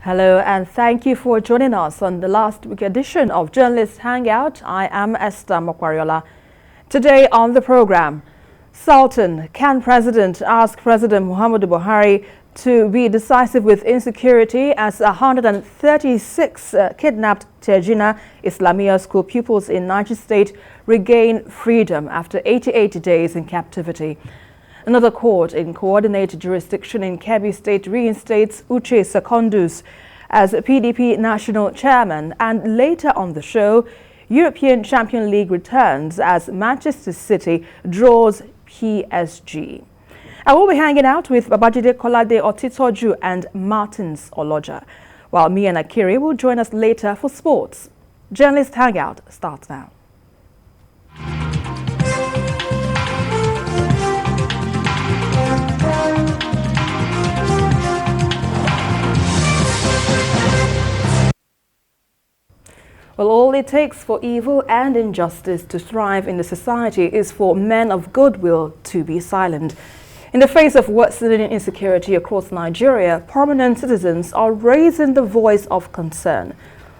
Hello and thank you for joining us on the last week edition of Journalist Hangout. I am Esther Mokwariola. Today on the program, Sultan, C.A.N President asked President Muhammadu Buhari to be decisive with insecurity as 136 kidnapped Tejina Islamia school pupils in Niger State regain freedom after 88 days in captivity. Another court in coordinated jurisdiction in Kebbi State reinstates Uche Secondus as PDP national chairman. And later on the show, European Champions League returns as Manchester City draws PSG. I will be hanging out with Babajide Kolade Otitoju and Martins Oloja, while me and Akiri will join us later for sports. Journalist Hangout starts now. Well, all it takes for evil and injustice to thrive in the society is for men of goodwill to be silent. In the face of worsening insecurity across Nigeria, prominent citizens are raising the voice of concern.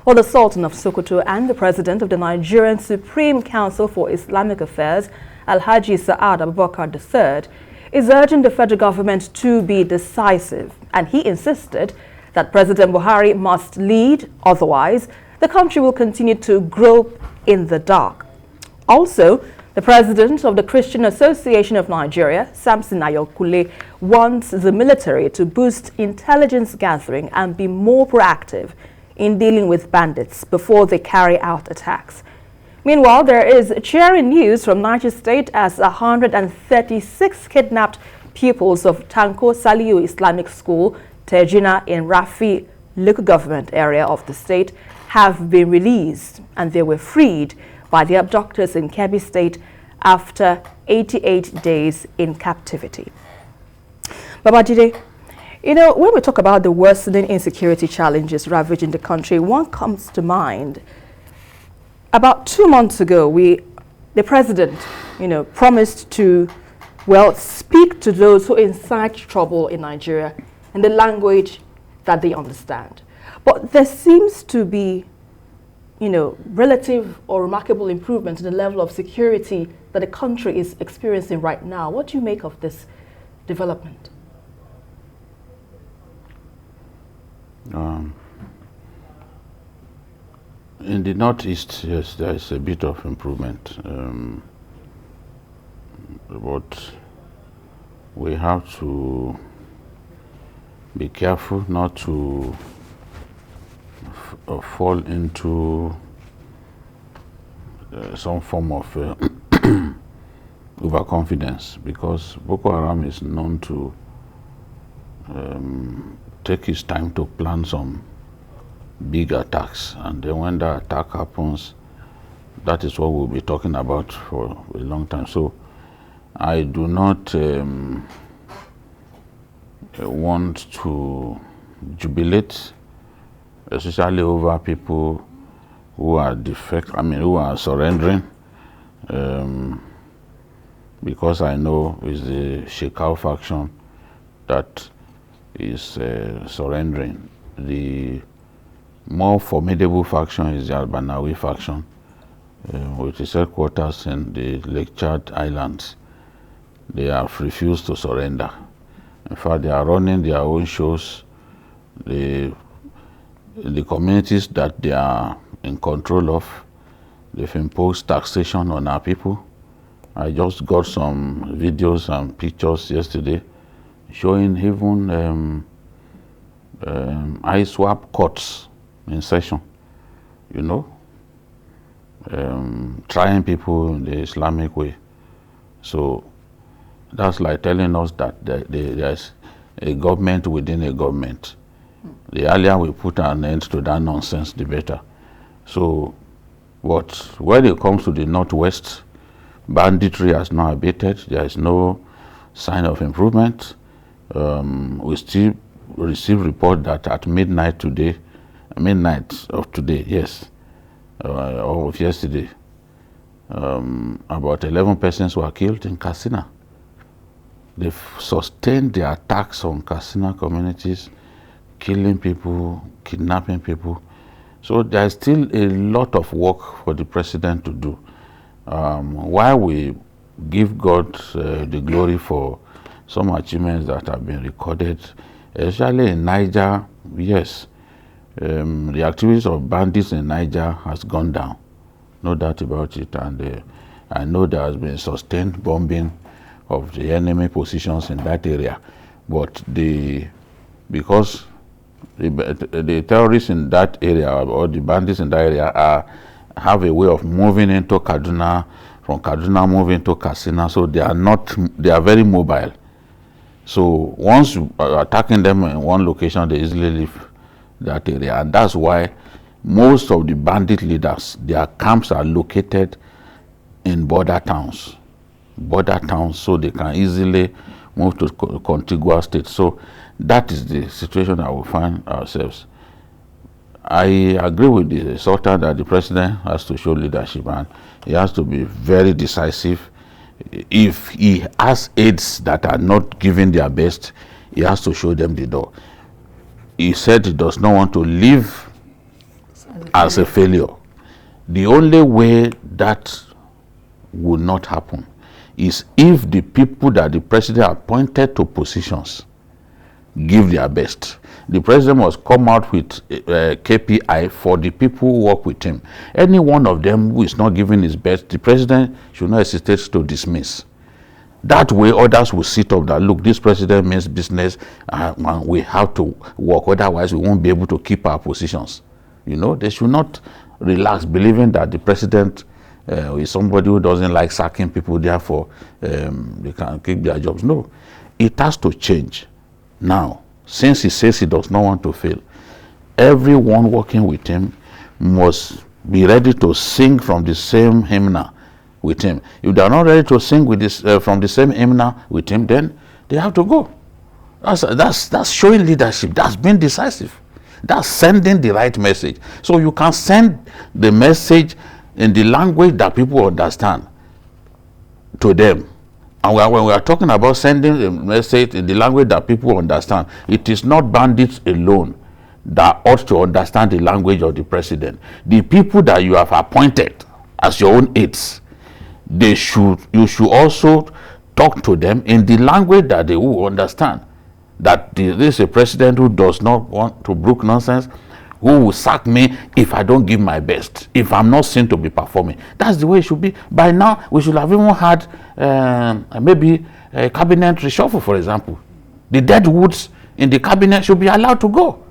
While the Sultan of Sokoto and the President of the Nigerian Supreme Council for Islamic Affairs, Alhaji Sa'ad Abubakar III, is urging the federal government to be decisive. And he insisted that President Buhari must lead, otherwise the country will continue to grope in the dark. Also, the president of the Christian Association of Nigeria, Samson Ayokule, wants the military to boost intelligence gathering and be more proactive in dealing with bandits before they carry out attacks. Meanwhile, there is cheering news from Niger State as 136 kidnapped pupils of Tanko Saliu Islamic School, Tejina in Rafi local government area of the state have been released, and they were freed by the abductors in Kebbi State after 88 days in captivity. Babajide, when we talk about the worsening insecurity challenges ravaging the country, one comes to mind. About 2 months ago, the president, promised to, speak to those who incite trouble in Nigeria in the language that they understand. But there seems to be, relative or remarkable improvement in the level of security that the country is experiencing right now. What do you make of this development? In the Northeast, yes, there is a bit of improvement. But we have to be careful not to fall into some form of overconfidence, because Boko Haram is known to take its time to plan some big attacks, and then when the attack happens, that is what we'll be talking about for a long time. So I do not want to jubilate, especially over people who are who are surrendering, because I know it's the Shekau faction that is surrendering. The more formidable faction is the Albanawi faction, with its headquarters in the Lake Chad Islands. They have refused to surrender. In fact, they are running their own shows. The communities that they are in control of, they've imposed taxation on our people. I just got some videos and pictures yesterday showing even ISWAP courts in session, trying people in the Islamic way. So that's like telling us that there's a government within a government. The earlier we put an end to that nonsense, the better. So, when it comes to the Northwest, banditry has not abated. There is no sign of improvement. We still receive report that at midnight of today, or of yesterday, about 11 persons were killed in Katsina. They've sustained their attacks on Katsina communities killing people, kidnapping people. So there's still a lot of work for the president to do. While we give God the glory for some achievements that have been recorded, especially in Niger, yes, the activities of bandits in Niger has gone down, no doubt about it. And I know there has been sustained bombing of the enemy positions in that area, but because the terrorists in that area or the bandits in that area have a way of moving into Kaduna, from Kaduna moving to Katsina, so they are very mobile. So once you are attacking them in one location, they easily leave that area, and that's why most of the bandit leaders, their camps are located in border towns, so they can easily move to contiguous states. So that is the situation that we find ourselves. I agree with the Sultan that the president has to show leadership, and he has to be very decisive. If he has aides that are not giving their best, he has to show them the door. He said he does not want to live as a failure. The only way that would not happen is if the people that the president appointed to positions give their best. The president must come out with KPI for the people who work with him. Any one of them who is not giving his best, the president should not hesitate to dismiss. That way others will sit up that, look, this president means business and we have to work, otherwise we won't be able to keep our positions. You know, they should not relax believing that the president is somebody who doesn't like sacking people, therefore they can keep their jobs. No, it has to change. Now, since he says he does not want to fail, everyone working with him must be ready to sing from the same hymnal with him. If they are not ready to sing with this from the same hymnal with him, then they have to go. That's showing leadership. That's being decisive. That's sending the right message. So you can send the message in the language that people understand to them. And when we are talking about sending a message in the language that people understand, it is not bandits alone that ought to understand the language of the president. The people that you have appointed as your own aides, you should also talk to them in the language that they will understand. That this is a president who does not want to brook nonsense, who will sack me if I don't give my best, if I'm not seen to be performing. That's the way it should be. By now, we should have even had maybe a cabinet reshuffle, for example. The dead woods in the cabinet should be allowed to go.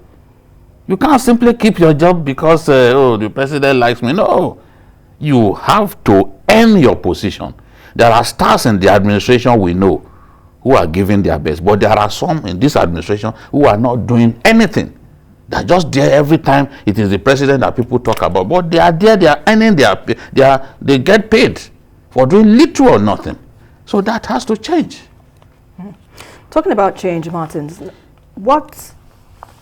You can't simply keep your job because, the president likes me. No. You have to earn your position. There are stars in the administration we know who are giving their best, but there are some in this administration who are not doing anything. They're just there every time it is the president that people talk about. But they are there, they are earning they get paid for doing little or nothing. So that has to change. Talking about change, Martins,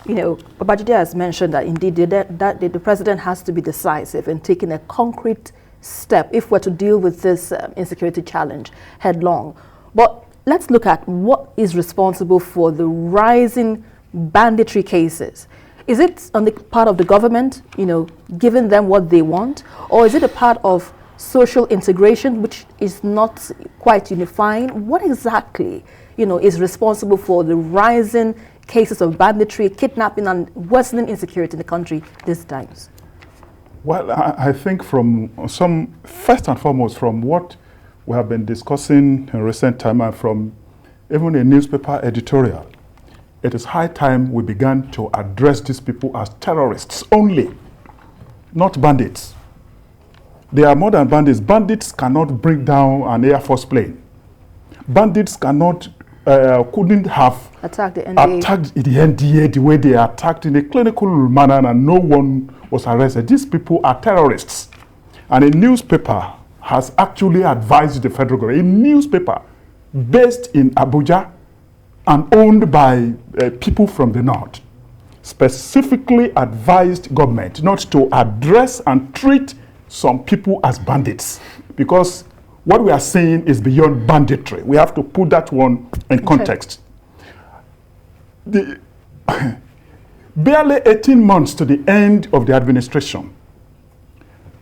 Babajide has mentioned that indeed the president has to be decisive in taking a concrete step if we're to deal with this insecurity challenge headlong. But let's look at what is responsible for the rising banditry cases. Is it on the part of the government, giving them what they want, or is it a part of social integration, which is not quite unifying? What exactly, is responsible for the rising cases of banditry, kidnapping, and worsening insecurity in the country these times? Well, I think first and foremost, from what we have been discussing in recent time and from even a newspaper editorial, it is high time we began to address these people as terrorists only, not bandits. They are more than bandits. Bandits cannot bring down an Air Force plane. Bandits couldn't have attacked the NDA the way they attacked in a clinical manner, and no one was arrested. These people are terrorists. And a newspaper has actually advised the federal government, a newspaper based in Abuja and owned by people from the north, specifically advised government not to address and treat some people as bandits, because what we are saying is beyond banditry. We have to put that one in context. Barely 18 months to the end of the administration.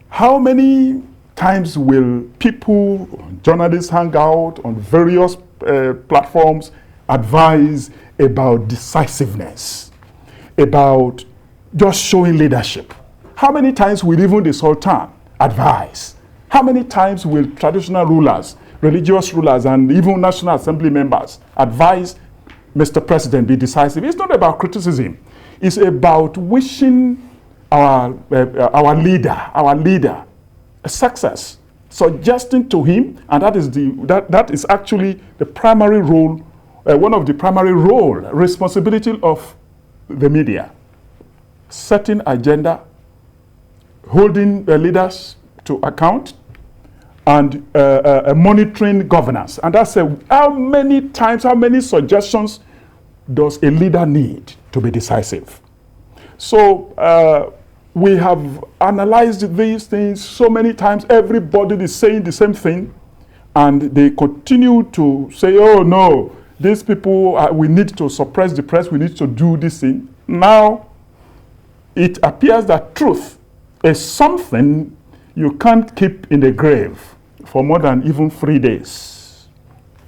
How many times will people, journalists hang out on various platforms, advise about decisiveness, about just showing leadership? How many times will even the Sultan advise? How many times will traditional rulers, religious rulers, and even National Assembly members advise Mr. President be decisive? It's not about criticism. It's about wishing our leader a success, suggesting to him, and that is actually the primary role, one of the primary responsibility of the media. Setting agenda, holding leaders to account, and monitoring governance. And that's how many times, how many suggestions does a leader need to be decisive? So we have analyzed these things so many times. Everybody is saying the same thing, and they continue to say, oh no, these people, we need to suppress the press, we need to do this thing. Now, it appears that truth is something you can't keep in the grave for more than even 3 days.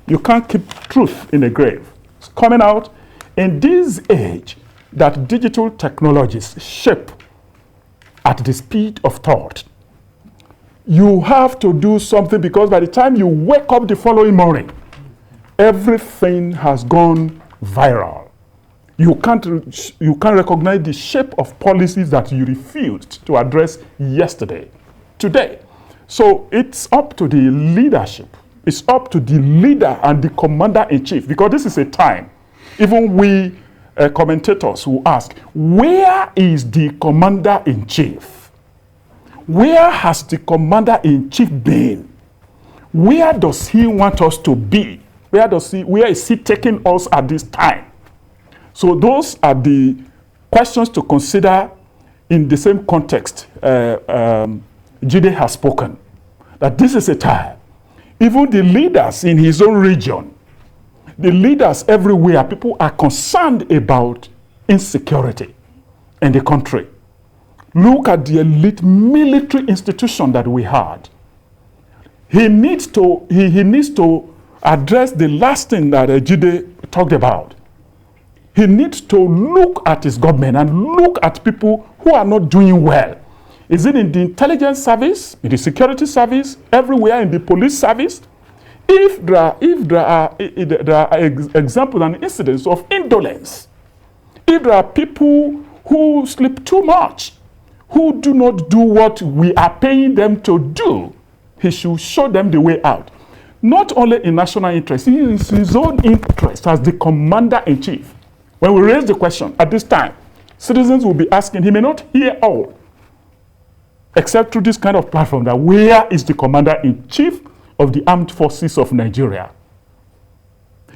You can't keep truth in the grave. It's coming out in this age that digital technologies shape at the speed of thought. You have to do something, because by the time you wake up the following morning, everything has gone viral. You can't recognize the shape of policies that you refused to address yesterday, today. So it's up to the leadership. It's up to the leader and the commander-in-chief, because this is a time, even we commentators will ask, where is the commander-in-chief? Where has the commander-in-chief been? Where does he want us to be? Where is he taking us at this time? So those are the questions to consider in the same context Jide has spoken. That this is a time, even the leaders in his own region, the leaders everywhere, people are concerned about insecurity in the country. Look at the elite military institution that we had. He needs to address the last thing that Jide talked about. He needs to look at his government and look at people who are not doing well. Is it in the intelligence service, in the security service, everywhere, in the police service? If there are examples and incidents of indolence, if there are people who sleep too much, who do not do what we are paying them to do, he should show them the way out. Not only in national interest, in his own interest as the commander-in-chief. When we raise the question at this time, citizens will be asking, he may not hear all, except through this kind of platform, that where is the commander-in-chief of the armed forces of Nigeria?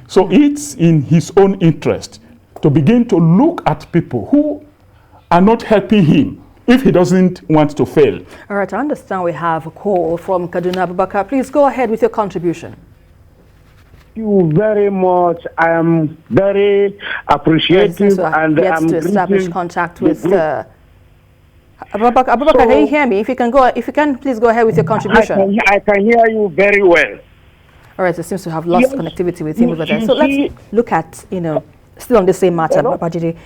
So it's in his own interest to begin to look at people who are not helping him if he doesn't want to fail. All right, I understand we have a call from Kaduna. Abubakar, please go ahead with your contribution. Thank you very much. I am very appreciative, and yet to establish contact with Abubakar, so, can you hear me? If you can, please go ahead with your contribution. I can hear you very well. All right, it seems to have lost connectivity with him over there. So let's look at, still on the same matter, Babajide.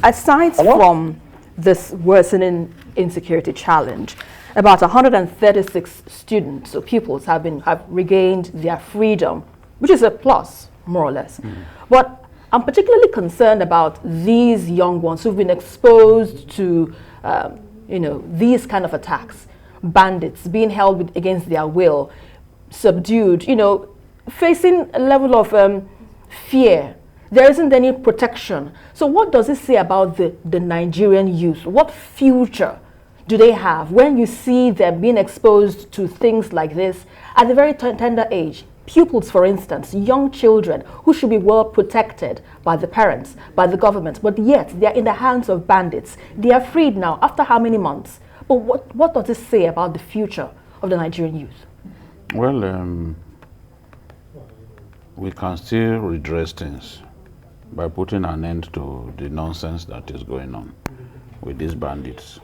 Aside from this worsening insecurity challenge, about 136 students or pupils have regained their freedom, which is a plus, more or less. But I'm particularly concerned about these young ones who've been exposed to, these kind of attacks, bandits being held against their will, subdued, facing a level of fear. There isn't any protection. So what does it say about the Nigerian youth? What future do they have when you see them being exposed to things like this at a very tender age? Pupils, for instance, young children who should be well protected by the parents, by the government, but yet they're in the hands of bandits. They are freed now after how many months? But what does it say about the future of the Nigerian youth? Well, we can still redress things. by putting an end to the nonsense that is going on with these bandits.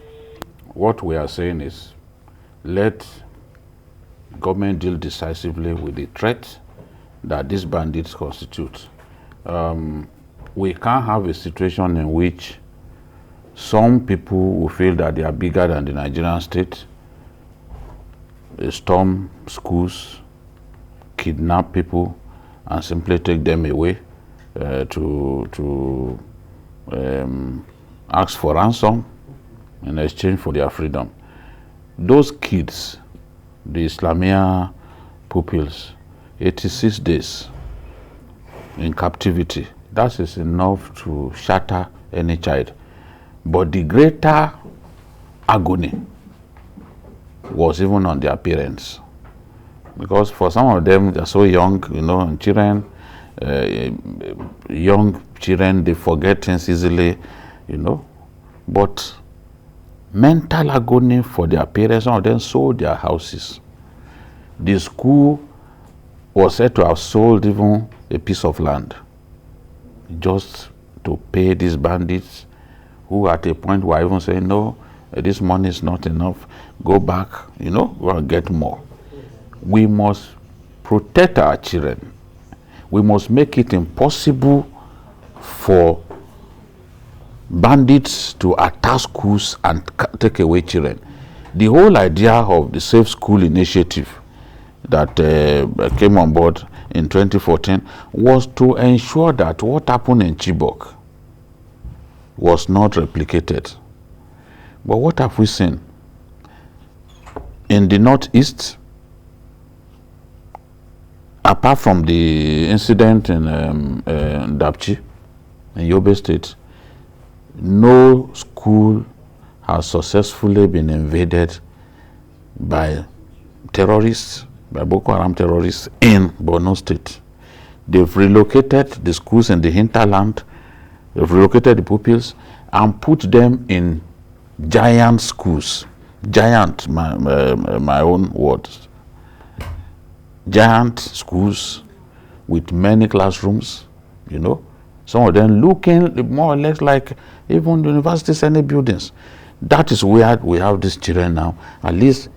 What we are saying is, let government deal decisively with the threat that these bandits constitute. We can't have a situation in which some people will feel that they are bigger than the Nigerian state, they storm schools, kidnap people, and simply take them away to ask for ransom in exchange for their freedom. Those kids, the Islamia pupils, 86 days in captivity, that is enough to shatter any child. But the greater agony was even on their parents, because for some of them, they're so young, you know, and children, young children, they forget things easily, you know. But mental agony for their parents, some of them sold their houses. The school was said to have sold even a piece of land just to pay these bandits, who at a point were even saying, no, this money is not enough, go back, you know, we'll get more. We must protect our children. We must make it impossible for bandits to attack schools and take away children. The whole idea of the Safe School initiative that came on board in 2014 was to ensure that what happened in Chibok was not replicated. But what have we seen? In the Northeast, apart from the incident in Dapchi, in Yobe State, no school has successfully been invaded by terrorists, by Boko Haram terrorists in Borno State. They've relocated the schools in the hinterland, they've relocated the pupils and put them in giant schools. Giant, my own words. Giant schools with many classrooms, you know. Some of them looking more or less like even university senate buildings. That is where we have these children now. At least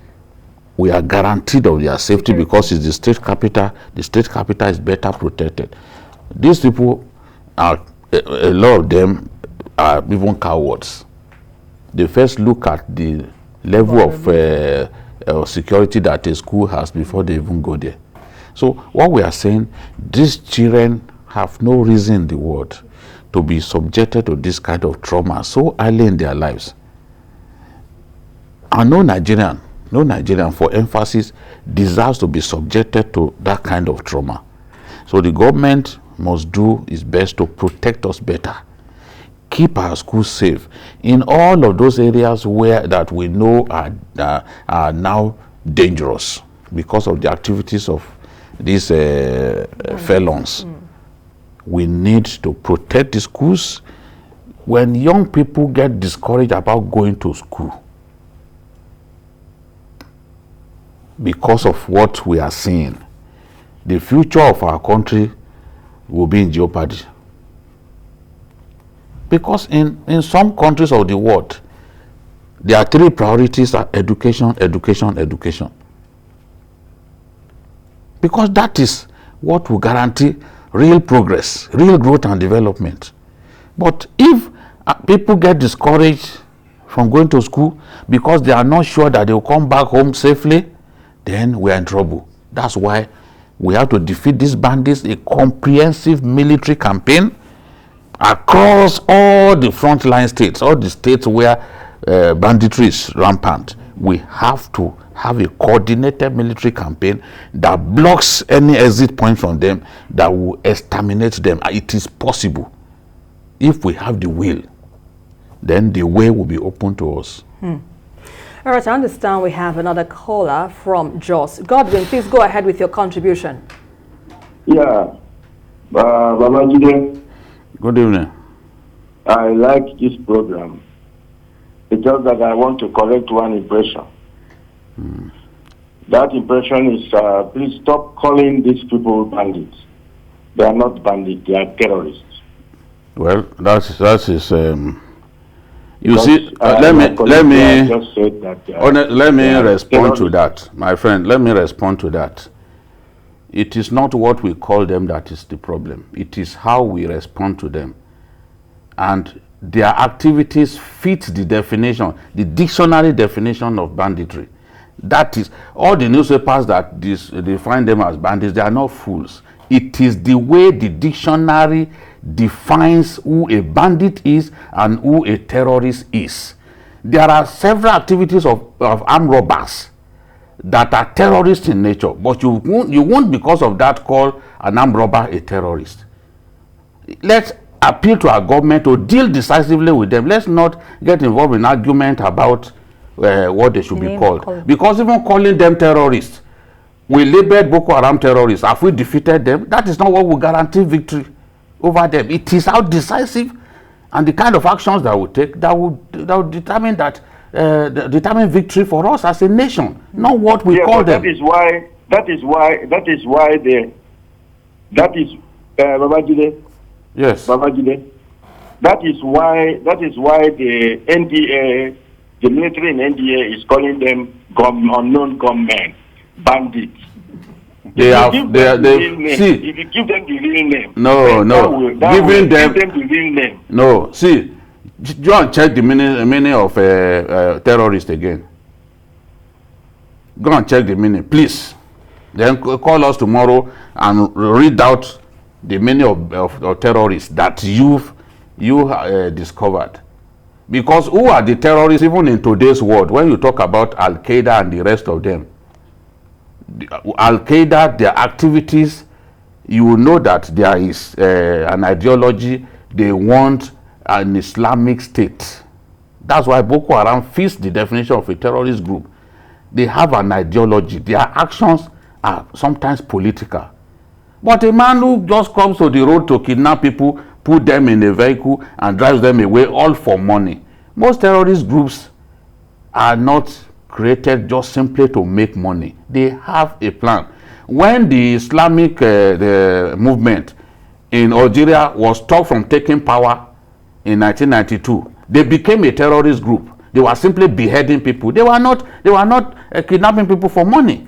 we are guaranteed of their safety because it's the state capital. The state capital is better protected. These people are, a lot of them are even cowards. They first look at the level of security that a school has before they even go there. So what we are saying, these children have no reason in the world to be subjected to this kind of trauma so early in their lives. And no Nigerian, for emphasis, deserves to be subjected to that kind of trauma. So the government must do its best to protect us better, keep our schools safe in all of those areas where that we know are now dangerous because of the activities of these felons. We need to protect the schools. When young people get discouraged about going to school because of what we are seeing, the future of our country will be in jeopardy. Because in some countries of the world, there are three priorities: are education, education, education. Because that is what will guarantee real progress, real growth and development. But if people get discouraged from going to school because they are not sure that they will come back home safely, then we are in trouble. That's why we have to defeat these bandits, a comprehensive military campaign across all the frontline states, all the states where banditry is rampant. We have to have a coordinated military campaign that blocks any exit point from them, that will exterminate them. It is possible. If we have the will, then the way will be open to us. All right, I understand we have another caller from Jos. Godwin, please go ahead with your contribution. Yeah. Babajide, Good evening. I like this program. It's just that I want to correct one impression. That impression is, please stop calling these people bandits. They are not bandits, they are terrorists. Well, that is. You see, let me respond to that, my friend. Let me respond to that. It is not what we call them that is the problem. It is how we respond to them, and their activities fit the definition, the dictionary definition of banditry. That is, all the newspapers that define them as bandits, they are not fools. It is the way the dictionary defines who a bandit is and who a terrorist is. There are several activities of armed robbers that are terrorist in nature, but you won't because of that call an armed robber a terrorist. Let's appeal to our government to deal decisively with them. Let's not get involved in argument about what they should be called. Because even calling them terrorists, we labeled Boko Haram terrorists. Have we defeated them? That is not what will guarantee victory over them. It is how decisive and the kind of actions that we take that will determine determine victory for us as a nation, not what we call them. Babajide. Yes. Babajide. That is why the NDA, the military in NDA, is calling them unknown gunmen, bandits. They see. If you give them the real name, Giving them the real name. No, see, go and check the meaning of terrorist again. Go and check the meaning, please. Then call us tomorrow and read out the meaning of terrorists that you discovered. Because who are the terrorists even in today's world? When you talk about Al-Qaeda and the rest of them, Al-Qaeda, their activities, you will know that there is an ideology. They want an Islamic state. That's why Boko Haram fits the definition of a terrorist group. They have an ideology. Their actions are sometimes political. But a man who just comes to the road to kidnap people, put them in a vehicle and drives them away all for money. Most terrorist groups are not created just simply to make money. They have a plan. When the Islamic the movement in Algeria was stopped from taking power in 1992, they became a terrorist group. They were simply beheading people. They were not kidnapping people for money.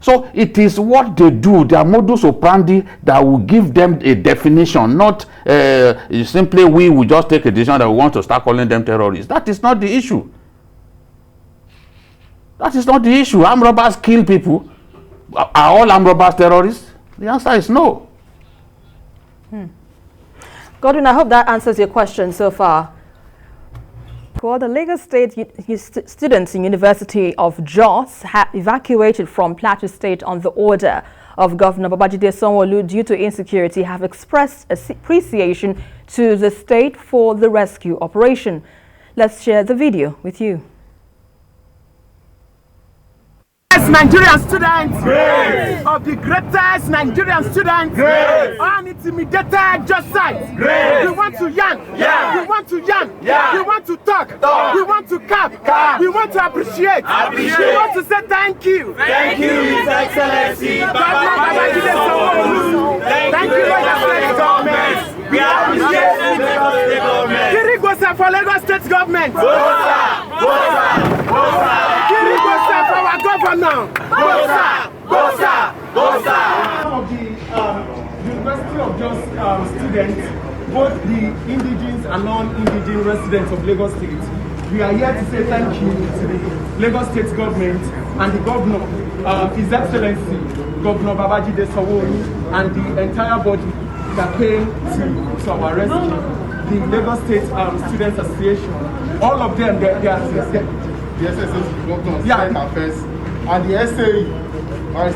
So it is what they do, their modus operandi, that will give them a definition, not simply we will just take a decision that we want to start calling them terrorists. That is not the issue. That is not the issue. Armed robbers kill people. Are all armed robbers terrorists? The answer is no. Godwin, I hope that answers your question so far. Well, the Lagos State students in University of Jos have evacuated from Plateau State on the order of Governor Babajide Sanwo-Olu due to insecurity have expressed appreciation to the state for the rescue operation. Let's share the video with you. Nigerian students of the greatest Nigerian students unintimidated just sides. We want to yarn, we want to yarn, we want to talk, we want to cap, we want to appreciate. We want to say thank you. Thank you, His Excellency. Thank you, Lagos State government. We appreciate the Lagos State government. Kirigosa for Lagos State government. Kirigosa for our governor. Gosa. Of the University of Jos students, both the indigenous and non-indigenous residents of Lagos State, we are here to say thank you to the Lagos State government and the governor, His Excellency, Governor Babajide Sanwo-Olu, and the entire body that came to our rescue. The Lagos State Students Association, all of them, they are the SSS Governor of State Affairs, and the SAE, our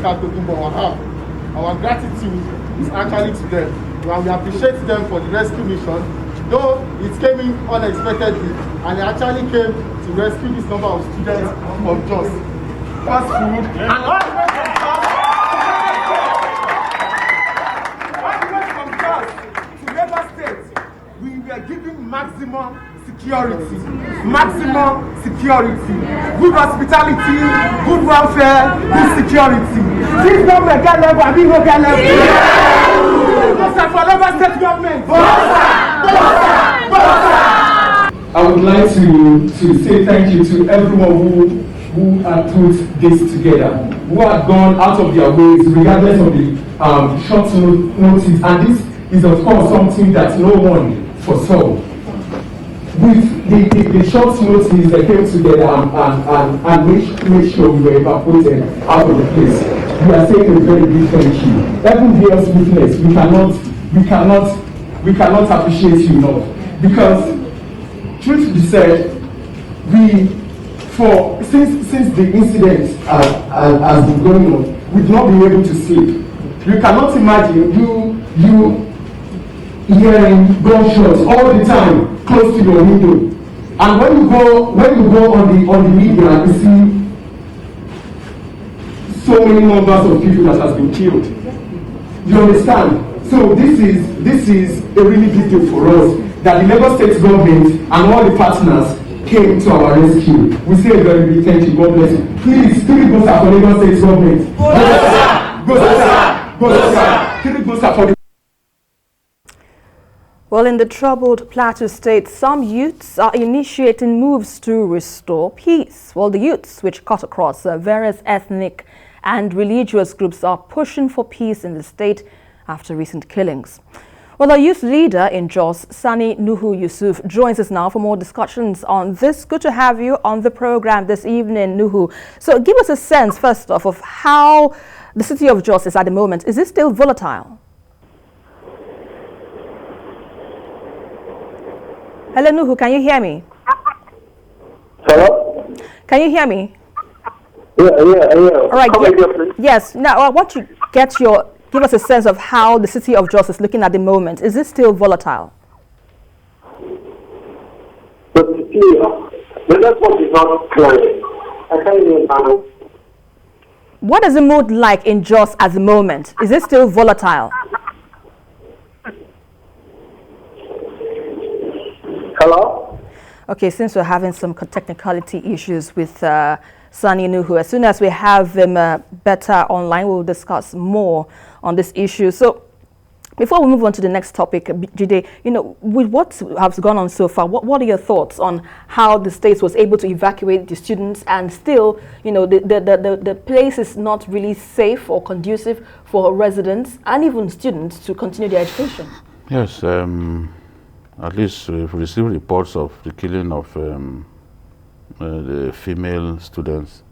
gratitude is actually to them, and we appreciate them for the rescue mission, though it came in unexpectedly, and they actually came to rescue this number of students from Jos. Fast food, and all the way from Jos to Lagos State, we were giving maximum security, good hospitality, good welfare, good security. This government get level, and we will get level. For Lagos State government. I would like to say thank you to everyone who had put this together, who had gone out of their ways regardless of the short notice. And this is of course something that no one foresaw. With the short notice, they came together and made sure we were evacuated out of the place. We are saying a very big thank you. Every year's witness, we cannot appreciate you enough. Because truth be said, since the incident has been going on, we've not been able to sleep. You cannot imagine you hearing gunshots all the time close to your window, and when you go on the media, you see so many numbers of people that has been killed. You understand? So this is a really big deal for us that the Lagos State government and all the partners came to our rescue. We say a very big thank you. God bless you. Please, three goes for Lagos State government. Well, in the troubled Plateau State, some youths are initiating moves to restore peace. Well, the youths, which cut across various ethnic and religious groups, are pushing for peace in the state after recent killings. Well, our youth leader in Jos, Sani Nuhu Yusuf, joins us now for more discussions on this. Good to have you on the program this evening, Nuhu. So give us a sense, first off, of how the city of Jos is at the moment. Is it still volatile? Hello, Nuhu, can you hear me? Hello? Can you hear me? Yeah. All right. Come again, please. Yes. Now, I want to give us a sense of how the city of Jos is looking at the moment. Is it still volatile? The network is not clear. I can't hear you. What is the mood like in Jos at the moment? Is it still volatile? Hello? Okay, since we're having some technicality issues with Sani Nuhu, as soon as we have him better online, we'll discuss more on this issue. So before we move on to the next topic, Jide, with what has gone on so far, what are your thoughts on how the state was able to evacuate the students and still, the place is not really safe or conducive for residents and even students to continue their education? Yes, at least we've received reports of the killing of the female students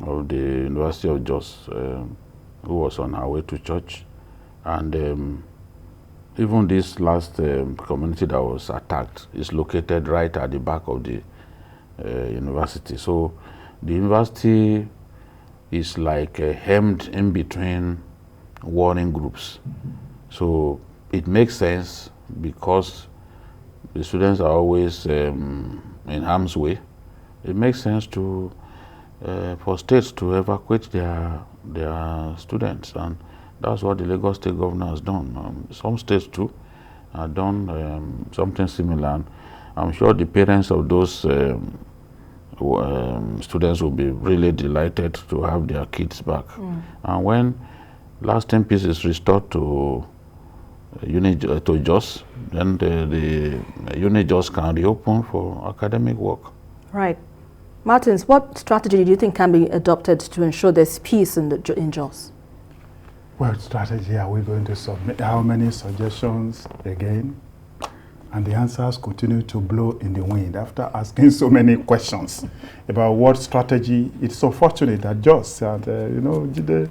of the University of Jos who was on her way to church, and even this last community that was attacked is located right at the back of the university. So the university is like hemmed in between warring groups. So it makes sense because the students are always in harm's way. It makes sense to for states to evacuate their students, and that's what the Lagos State governor has done. Some states too have done something similar. And I'm sure the parents of those students will be really delighted to have their kids back. And when lasting peace is restored to to Jos, then the unit Jos can reopen for academic work. Right. Martins, what strategy do you think can be adopted to ensure there's peace in Jos? What strategy are we going to submit? How many suggestions again? And the answers continue to blow in the wind after asking so many questions about what strategy. It's unfortunate that Jos, and Jide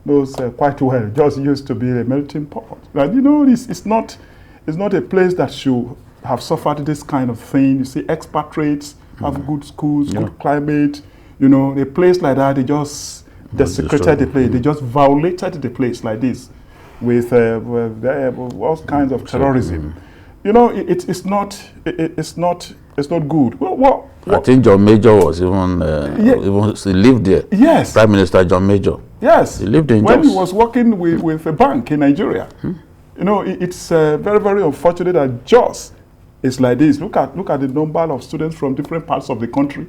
knows quite well, Jos used to be a melting pot. But it's not a place that should have suffered this kind of thing. You see, expatriates have good schools, good climate. A place like that, they just desecrated the place. They just violated the place like this with all kinds of terrorism. It's not good. Well, I think John Major was even he lived there. Yes. Prime Minister John Major. Yes. He lived in when Jos. he was working with a bank in Nigeria. It's very, very unfortunate that Jos is like this. Look at the number of students from different parts of the country.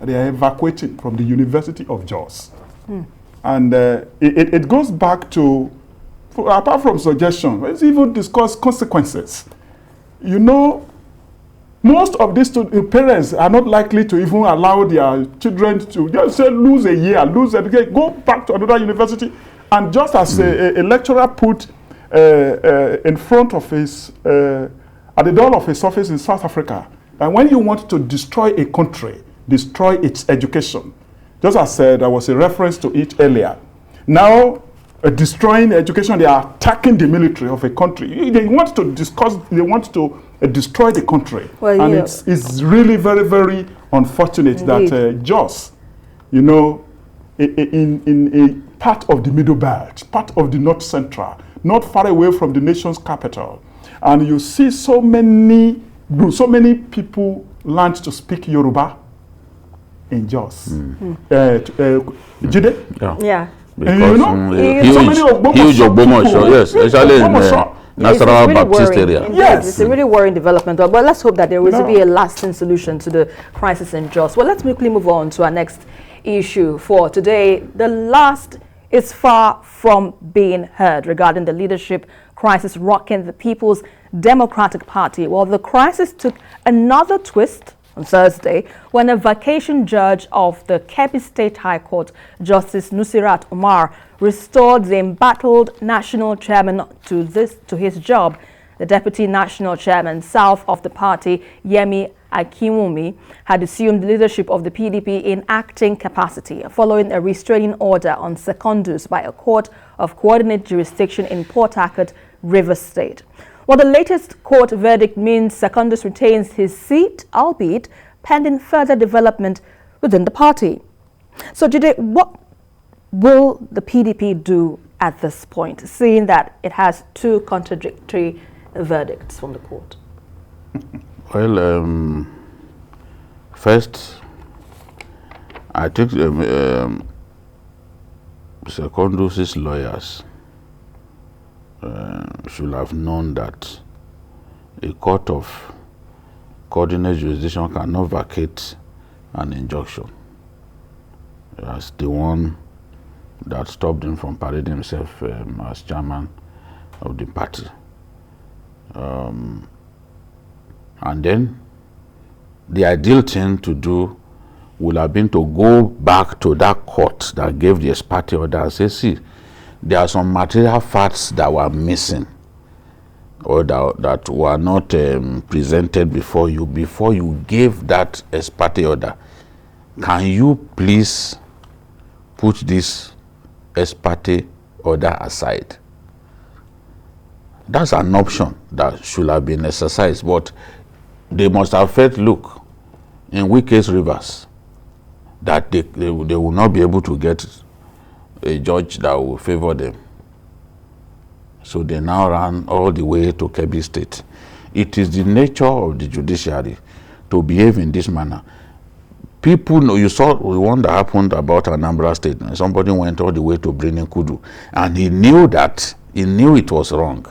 They are evacuating from the University of Jos. And it goes back to, apart from suggestion, let's even discuss consequences. you know, most of these parents are not likely to even allow their children to just say lose a year, lose education, go back to another university. And just as a lecturer put in front of his, at the door of his office in South Africa, and when you want to destroy a country, destroy its education. Just as there was a reference to it earlier. Now, destroying education, they are attacking the military of a country. They want to discuss, they want to destroy the country. Well, and it's really very, very unfortunate that Jos, you know, in a part of the Middle Belt, part of the North Central, not far away from the nation's capital, and you see so many people learn to speak Yoruba in Jos. Jide? Yeah. Because huge Ogbomoso, yes, especially in Nasarawa really Baptist area. Yes, it's a really worrying development. But let's hope that there will be a lasting solution to the crisis in Jos. Well, let's quickly move on to our next issue for today. The last is far from being heard regarding the leadership crisis rocking the People's Democratic Party. Well, the crisis took another twist on Thursday when a vacation judge of the Kebbi State High Court, Justice Nusirat Umar, restored the embattled national chairman to his job. The deputy national chairman, south of the party, Yemi Akinwumi, had assumed leadership of the PDP in acting capacity following a restraining order on Secondus by a court of coordinate jurisdiction in Port Harcourt, Rivers State. Well, the latest court verdict means Secondus retains his seat, albeit pending further development within the party. So, Jide, what will the PDP do at this point, seeing that it has two contradictory verdicts from the court? Well, first, I think Secondus's lawyers should have known that a court of coordinate jurisdiction cannot vacate an injunction. That's the one that stopped him from parading himself as chairman of the party. And then the ideal thing to do would have been to go back to that court that gave the ex parte order and say, see, there are some material facts that were missing or that were not presented before you gave that ex parte order. Can you please put this ex parte order aside? That's an option that should have been exercised, but they must have felt, look, in Wike's Rivers, that they will not be able to get a judge that will favor them. So they now ran all the way to Kebbi State. It is the nature of the judiciary to behave in this manner. People know, you saw the one that happened about Anambra State. Somebody went all the way to Birnin Kudu, and he knew it was wrong.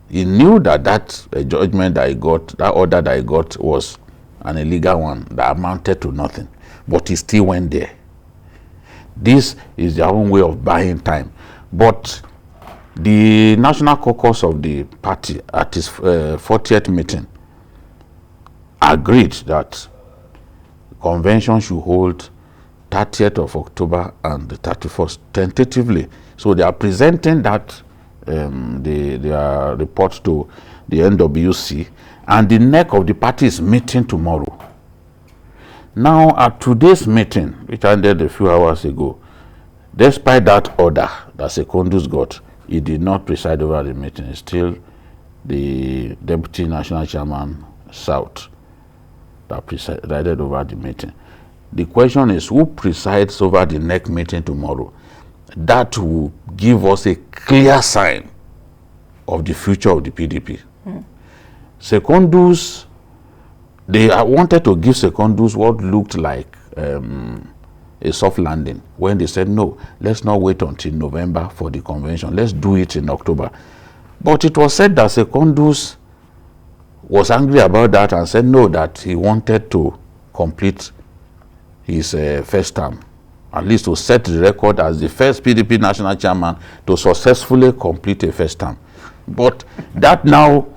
He knew that judgment that he got, that order that he got was an illegal one that amounted to nothing. But he still went there. This is their own way of buying time. But the National Caucus of the party at its 40th meeting agreed that convention should hold 30th of October and the 31st tentatively. So they are presenting that their report to the NWC, and the neck of the party is meeting tomorrow. Now, at today's meeting, which ended a few hours ago, despite that order that Secondus got, he did not preside over the meeting. It's still the Deputy National Chairman South that presided over the meeting. The question is, who presides over the next meeting tomorrow? That will give us a clear sign of the future of the PDP. Secondus, they wanted to give Secondus what looked like a soft landing when they said, no, let's not wait until November for the convention. Let's do it in October. But it was said that Secondus was angry about that and said no, that he wanted to complete his first term, at least to set the record as the first PDP national chairman to successfully complete a first term. But that now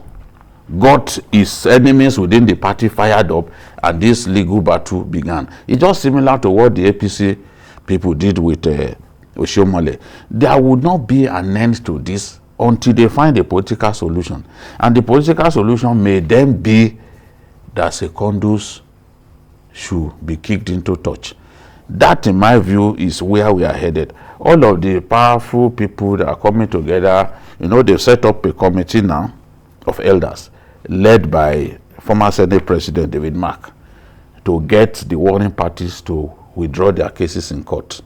got his enemies within the party fired up, and this legal battle began. It's just similar to what the APC people did with Oshiomhole. There would not be an end to this until they find a political solution. And the political solution may then be that Secondus should be kicked into touch. That, in my view, is where we are headed. All of the powerful people that are coming together, you know, they've set up a committee now of elders led by former Senate President David Mark to get the warring parties to withdraw their cases in court.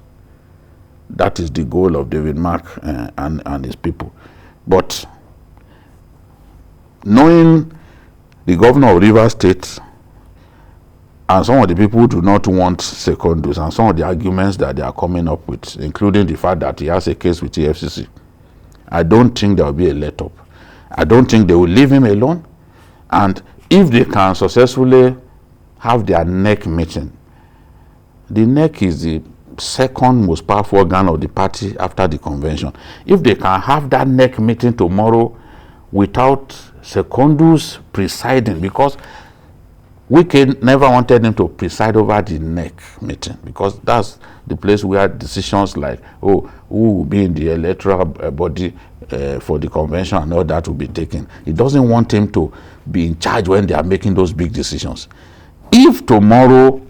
That is the goal of David Mark and his people. But knowing the governor of Rivers State and some of the people who do not want Secondus and some of the arguments that they are coming up with, including the fact that he has a case with the FCC, I don't think there will be a let-up. I don't think they will leave him alone. And if they can successfully have their NEC meeting, the NEC is the second most powerful organ of the party after the convention. If they can have that NEC meeting tomorrow without Secondus presiding, because Wike never wanted him to preside over the NEC meeting, because that's the place where decisions like, oh, who will be in the electoral body for the convention and all that will be taken. He doesn't want him to be in charge when they are making those big decisions. If tomorrow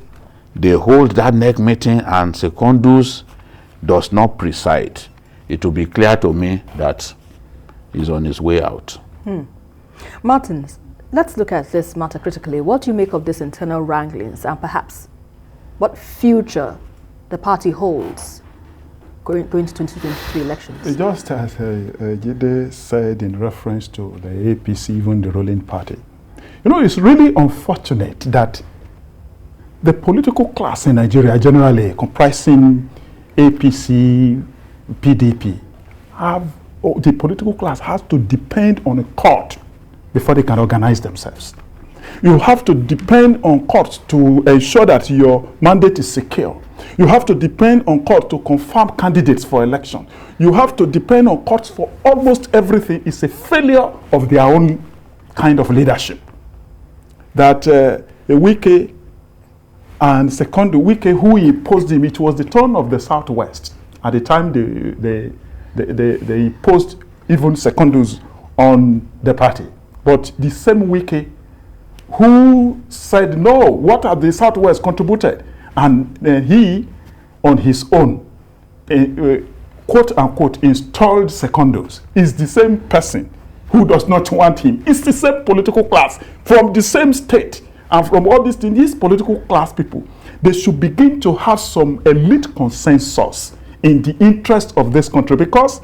they hold that NEC meeting and Secondus does not preside, it will be clear to me that he's on his way out. Martins, let's look at this matter critically. What do you make of this internal wranglings and perhaps what future the party holds going to 2023 elections? Just as Jide said in reference to the APC, even the ruling party, you know, it's really unfortunate that the political class in Nigeria generally, comprising APC, PDP, the political class has to depend on a court before they can organize themselves. You have to depend on courts to ensure that your mandate is secure. You have to depend on courts to confirm candidates for election. You have to depend on courts for almost everything. It's a failure of their own kind of leadership. That Wike and second Wike, who imposed him, it was the turn of the Southwest. At the time they imposed even Secondus on the party. But the same Wike who said, no, what have the Southwest contributed? And he, on his own, quote unquote, installed Secondus, is the same person who does not want him. It's the same political class from the same state. And from all these things, these political class people, they should begin to have some elite consensus in the interest of this country, because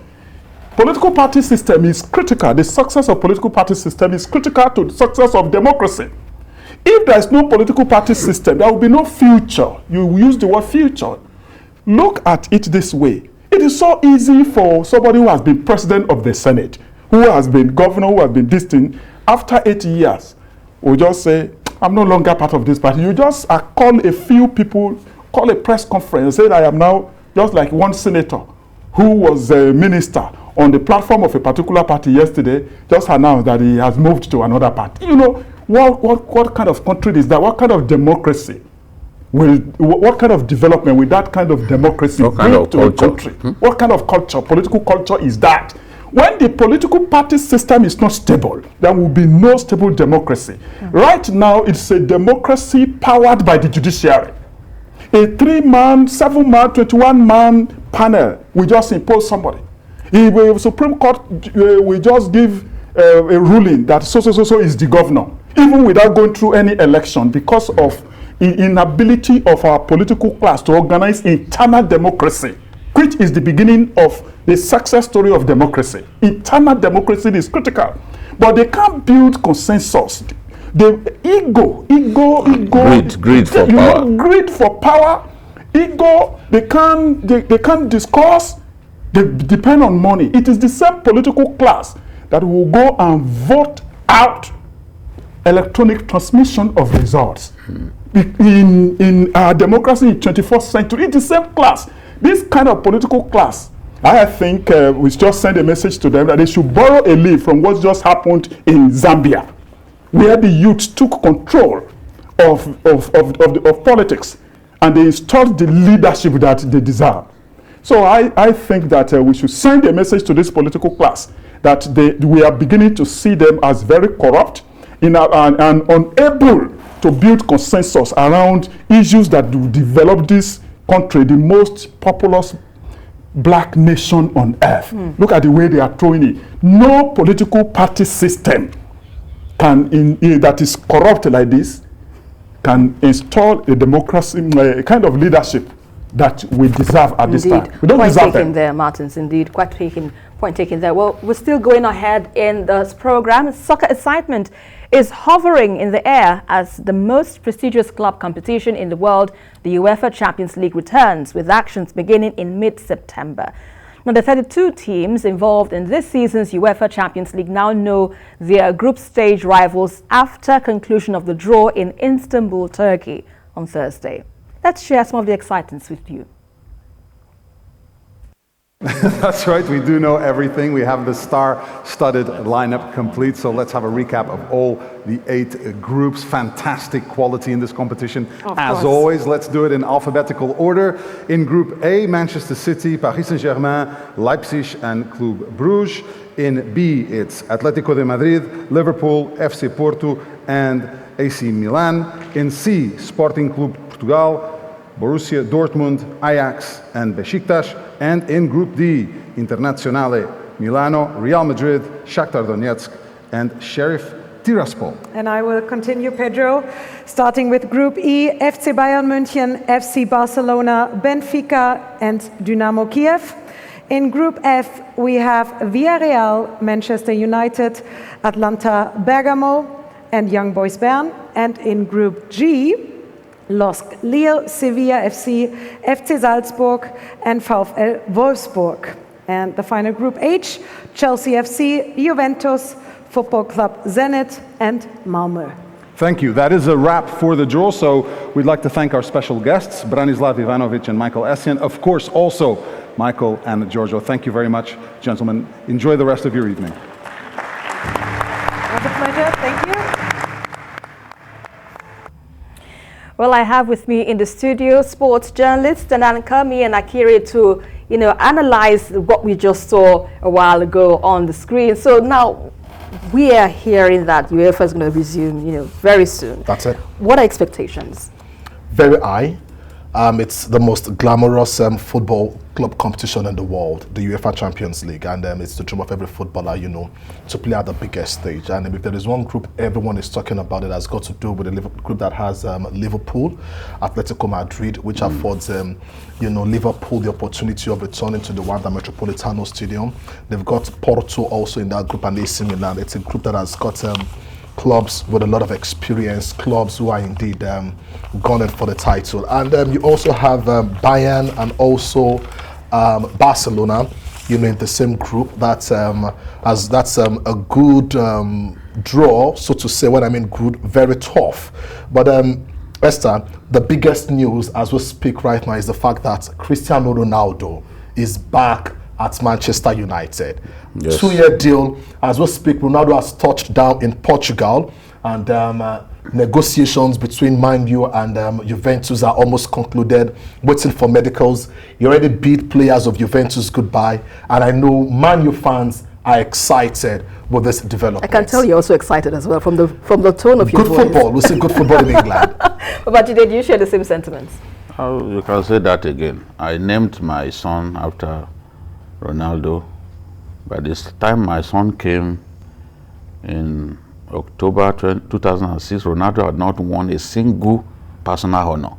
political party system is critical. The success of political party system is critical to the success of democracy. If there is no political party system, there will be no future. You use the word future. Look at it this way. It is so easy for somebody who has been president of the Senate, who has been governor, who has been this thing, after 8 years, will just say, I'm no longer part of this party. You just call a few people, call a press conference, say I am now just like one senator who was a minister on the platform of a particular party yesterday, just announced that he has moved to another party. You know, what kind of country is that? What kind of democracy? What kind of development will that kind of democracy bring to a country? What kind of culture, political culture is that? When the political party system is not stable, there will be no stable democracy. Right now, it's a democracy powered by the judiciary. A 3-man, 7-man, 21-man panel will just impose somebody. If the Supreme Court will just give a ruling that so is the governor, even without going through any election, because of inability of our political class to organize internal democracy, which is the beginning of the success story of democracy. Internal democracy is critical, but they can't build consensus. The greed for power. Greed for power, ego. They can't discuss. They depend on money. It is the same political class that will go and vote out electronic transmission of results. In our democracy in 21st century, it's the same class. This kind of political class, I think we just send a message to them that they should borrow a leaf from what just happened in Zambia. where the youth took control of politics, and they installed the leadership that they deserve. So I think that we should send a message to this political class that we are beginning to see them as very corrupt and unable to build consensus around issues that will develop this country, the most populous black nation on earth. Look at the way they are throwing it. No political party system that is corrupt like this can install a democracy, a kind of leadership that we deserve at this time. We don't deserve them. There, Martins, indeed. Point taken there. Well, we're still going ahead in this program. Soccer excitement is hovering in the air as the most prestigious club competition in the world, the UEFA Champions League, returns, with actions beginning in mid-September. Now, the 32 teams involved in this season's UEFA Champions League now know their group stage rivals after conclusion of the draw in Istanbul, Turkey on Thursday. Let's share some of the excitements with you. That's right, we do know everything. We have the star-studded lineup complete, so let's have a recap of all the 8 groups. Fantastic quality in this competition. As always, let's do it in alphabetical order. In Group A, Manchester City, Paris Saint-Germain, Leipzig and Club Brugge. In B, it's Atletico de Madrid, Liverpool, FC Porto and AC Milan. In C, Sporting Club Portugal, Borussia Dortmund, Ajax and Besiktas. And in Group D, Internazionale Milano, Real Madrid, Shakhtar Donetsk and Sheriff Tiraspol. And I will continue, Pedro, starting with Group E, FC Bayern München, FC Barcelona, Benfica and Dynamo Kiev. In Group F, we have Villarreal, Manchester United, Atlanta Bergamo and Young Boys Bern. And in Group G, LOSC Lille, Sevilla FC, FC Salzburg and VfL Wolfsburg. And the final Group H, Chelsea FC, Juventus, Football Club Zenit and Malmö. Thank you. That is a wrap for the draw. So we'd like to thank our special guests, Branislav Ivanovic and Michael Essien. Of course, also Michael and Giorgio. Thank you very much, gentlemen. Enjoy the rest of your evening. It was a pleasure. Thank you. Well, I have with me in the studio sports journalist and anchor me and Akiri to, analyze what we just saw a while ago on the screen. So now we are hearing that UEFA is going to resume, very soon. That's it. What are expectations? Very high. It's the most glamorous football club competition in the world, the UEFA Champions League, and it's the dream of every footballer, to play at the biggest stage. And if there is one group everyone is talking about, it has got to do with the group that has Liverpool, Atletico Madrid, which affords Liverpool the opportunity of returning to the Wanda Metropolitano Stadium. They've got Porto also in that group, and AC Milan. It's a group that has got clubs with a lot of experience, clubs who are indeed gunning for the title. And you also have Bayern and also Barcelona, in the same group. That's a good draw, so to say. When I mean good, very tough. But Esther, the biggest news as we speak right now is the fact that Cristiano Ronaldo is back at Manchester United. Yes. 2-year deal. As we speak, Ronaldo has touched down in Portugal, and negotiations between Man U and Juventus are almost concluded, waiting for medicals. He already bid players of Juventus goodbye, and I know Man U fans are excited with this development. I can tell you're also excited as well from the tone of your voice. Good football. We see good football in England. But did you share the same sentiments? Oh, you can say that again. I named my son after Ronaldo. By this time my son came in October 2006, Ronaldo had not won a single personal honor.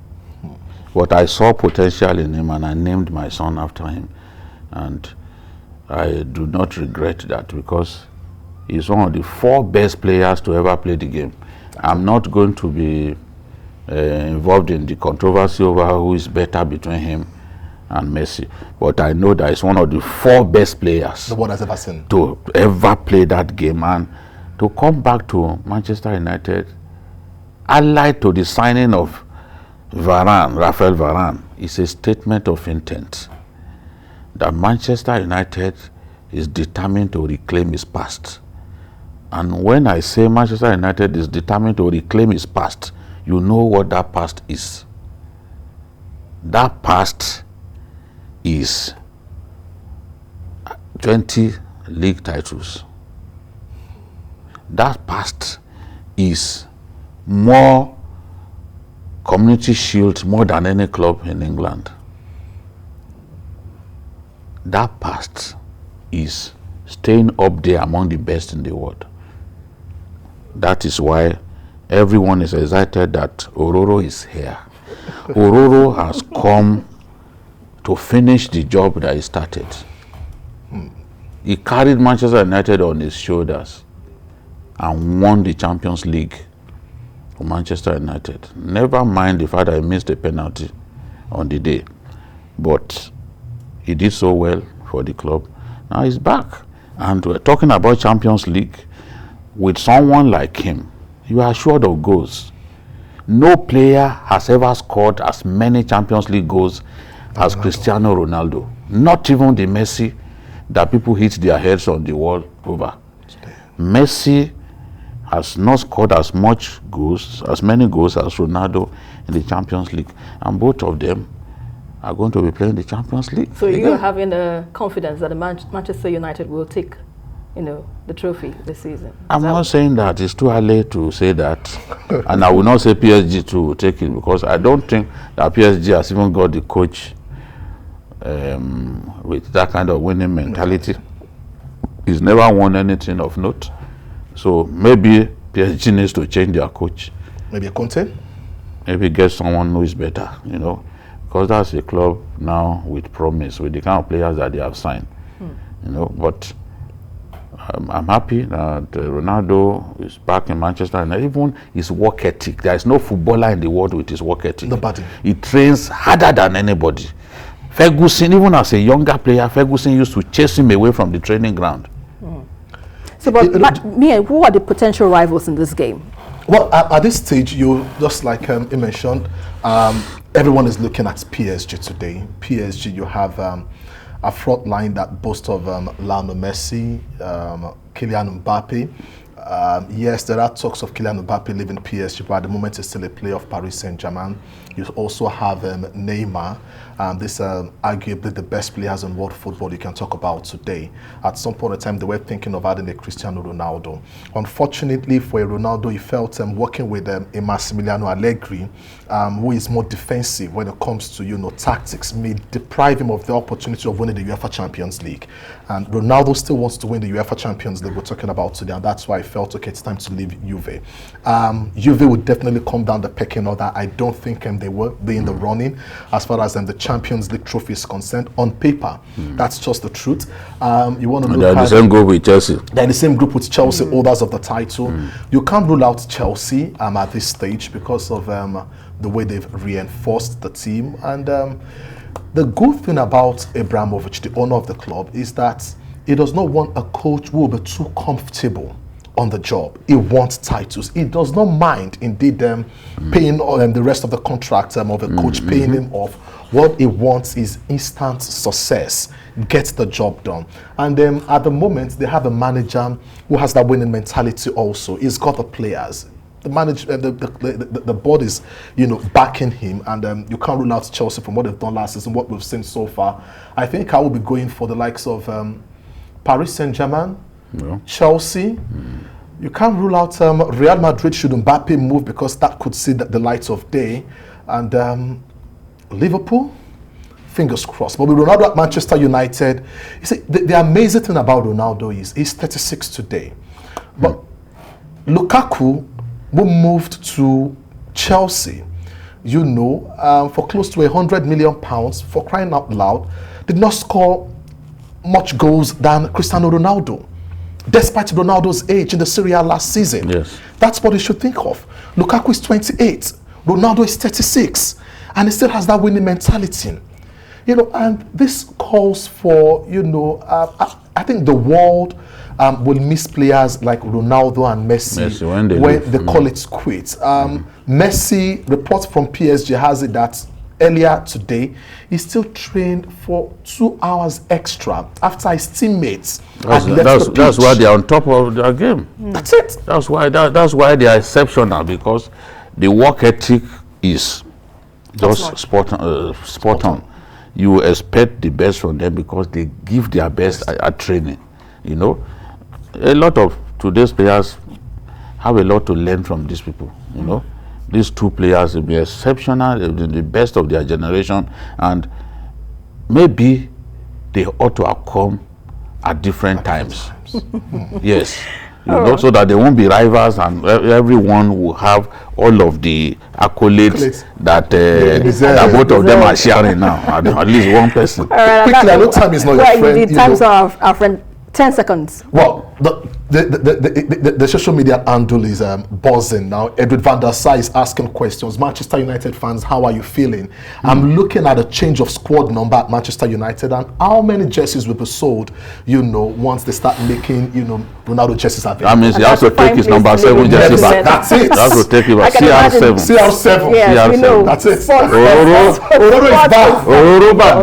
But I saw potential in him and I named my son after him. And I do not regret that, because he's one of the 4 best players to ever play the game. I'm not going to be involved in the controversy over who is better between him and Messi, but I know that he's one of the 4 best players the world has ever seen to ever play that game. And to come back to Manchester United, allied to the signing of Raphael Varane, is a statement of intent that Manchester United is determined to reclaim its past. And when I say Manchester United is determined to reclaim its past, you know what that past is. That past is 20 league titles. That past is more Community Shield, more than any club in England. That past is staying up there among the best in the world. That is why everyone is excited that Ororo is here. Ororo has come to finish the job that he started. He carried Manchester United on his shoulders and won the Champions League for Manchester United. Never mind the fact that he missed a penalty on the day. But he did so well for the club. Now he's back. And we're talking about Champions League. With someone like him, you are assured of goals. No player has ever scored as many Champions League goals as Cristiano Ronaldo. Not even the Messi that people hit their heads on the wall over. Messi has not scored as many goals as Ronaldo in the Champions League. And both of them are going to be playing the Champions League. So you're having the confidence that the Manchester United will take, the trophy this season? I'm not saying that. It's too early to say that. And I will not say PSG to take it, because I don't think that PSG has even got the coach with that kind of winning mentality. He's never won anything of note. So maybe PSG needs to change their coach. Maybe a Conte? Maybe get someone who is better, because that's a club now with promise, with the kind of players that they have signed. But I'm happy that Ronaldo is back in Manchester, and even his work ethic. There is no footballer in the world with his work ethic. Nobody. He trains harder than anybody. Ferguson, even as a younger player, Ferguson used to chase him away from the training ground. So, but Mia, who are the potential rivals in this game? Well, at this stage, you just like you mentioned, everyone is looking at PSG today. PSG, you have a front line that boasts of Lionel Messi, Kylian Mbappe. Yes, there are talks of Kylian Mbappe leaving PSG, but at the moment it's still a player of Paris Saint-Germain. You also have Neymar. This arguably the best players in world football you can talk about today. At some point in time, they were thinking of adding a Cristiano Ronaldo. Unfortunately for a Ronaldo, he felt working with a Massimiliano Allegri, who is more defensive when it comes to tactics, may deprive him of the opportunity of winning the UEFA Champions League. And Ronaldo still wants to win the UEFA Champions League we're talking about today, and that's why I felt, okay, it's time to leave Juve. Juve would definitely come down the pecking order. I don't think they will be in the running as far as the Champions League trophy is concerned. On paper, that's just the truth. You want to look at the same group with Chelsea. They're in the same group with Chelsea, holders of the title. You can't rule out Chelsea at this stage because of the way they've reinforced the team. And the good thing about Abramovich, the owner of the club, is that he does not want a coach who will be too comfortable on the job. He wants titles. He does not mind, indeed, paying the rest of the contract of the coach, paying him off. What he wants is instant success. Get the job done. And at the moment, they have a manager who has that winning mentality also. He's got the players. The board is, backing him, and you can't rule out Chelsea from what they've done last season, what we've seen so far. I think I will be going for the likes of Paris Saint-Germain, Chelsea. You can't rule out Real Madrid should Mbappe move, because that could see the light of day. And Liverpool, fingers crossed. But with Ronaldo at Manchester United, you see, the amazing thing about Ronaldo is he's 36 today. But Lukaku, who moved to Chelsea, for close to £100 million, for crying out loud, did not score much goals than Cristiano Ronaldo, despite Ronaldo's age in the Serie A last season. Yes. That's what you should think of. Lukaku is 28, Ronaldo is 36, and he still has that winning mentality. And this calls for, I think the world will miss players like Ronaldo and Messi when they call it quits. Messi, reports from PSG has it that earlier today, he still trained for 2 hours extra after his teammates had left the pitch. That's why they are on top of their game. That's it. That's why they are exceptional, because the work ethic is just spot on. You expect the best from them because they give their best at training. You know, a lot of today's players have a lot to learn from these people. You know, these two players will be exceptional, the best of their generation, and maybe they ought to have come at different times. Yes. You know, so that they won't be rivals, and everyone will have all of the accolades that both of them are sharing now. At least one person. Quickly, I know time is not your friend. The times of our friend. 10 seconds. Well, the social media handle is buzzing now. Edward van der Sar is asking questions. Manchester United fans, how are you feeling? I'm looking at a change of squad number at Manchester United, and how many jerseys will be sold, you know, once they start making, you know, Ronaldo jerseys available. That means he has to take his number 7 jersey back. That's it. He has to take it back. CR7. CR7. Yes, we know. That's it. Ororo is back. Ororo back.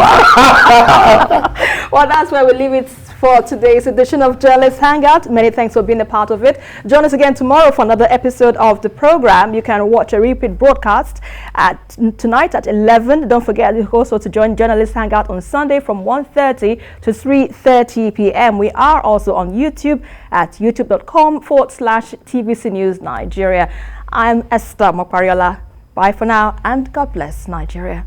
Well, that's where we leave it for today's edition of Journalist Hangout. Many thanks for being a part of it. Join us again tomorrow for another episode of the program. You can watch a repeat broadcast tonight at 11. Don't forget also to join Journalist Hangout on Sunday from 1:30 to 3:30 p.m. We are also on YouTube at youtube.com/TVC News Nigeria. I'm Esther Mokwariola. Bye for now, and God bless Nigeria.